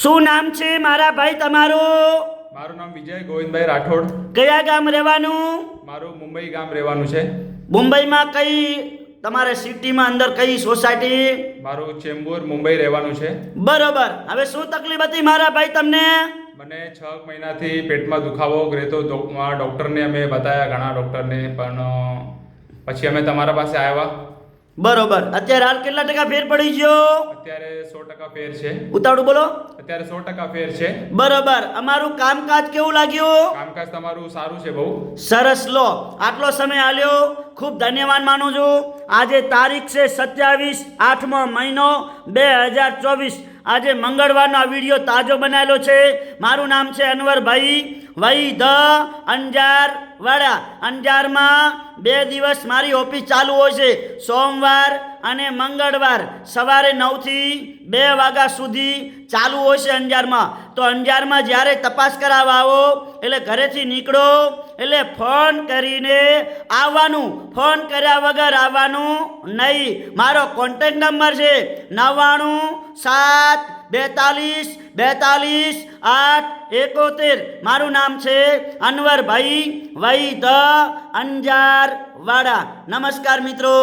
શું નામ છે મારા ભાઈ તમારું? મારું નામ વિજય ગોવિંદભાઈ રાઠોડ. કયા ગામ રહેવાનું? મારું મુંબઈ ગામ રહેવાનું છે. મુંબઈમાં કઈ તમારે સિટીમાં અંદર કઈ સોસાયટી? મારું ચેમ્બુર મુંબઈ રહેવાનું છે. બરોબર. હવે શું તકલીફ હતી મારા ભાઈ તમને? મને 6 મહિનાથી પેટમાં દુખાવો રહેતો. ડૉક્ટરને અમે બતાવ્યા, ઘણા ડૉક્ટરને, પણ પછી અમે તમારા પાસે આવ્યા. બરોબર. અત્યારે હાલ કેટલા ટકા ફેર પડી ગયો? અત્યારે 100% ફેર છે. ઉતાવળું બોલો. અત્યારે 100% ફેર છે. બરોબર. અમારું કામકાજ કેવું લાગ્યું? કામકાજ તમારું સારું છે બહુ. સરસ. લો, આટલો સમય આલ્યો, ખૂબ ધન્યવાદ માનું છું. આજે તારીખ છે 27/8નો મહિનો 2024. આજે મંગળવારનો આ વિડીયો તાજો બનાવેલો છે. મારું નામ છે અનવરભાઈ વઈ ધ અંજાર વાડા. અંજારમાં 2 દિવસ મારી ઓફિસ ચાલુ હોય છે, સોમવાર અને મંગળવાર. સવારે 9 થી 2 વાગ્યા સુધી ચાલુ હોય છે અંજારમાં. તો અંજારમાં જ્યારે તપાસ કરાવવા આવો એટલે ઘરેથી નીકળો એટલે ફોન કરીને આવવાનું, ફોન કર્યા વગર આવવાનું નહીં. મારો કોન્ટેક્ટ નંબર છે 9972424871. મારું નામ છે અનવરભાઈ વઈ ધ અંજાર વાડા. નમસ્કાર મિત્રો.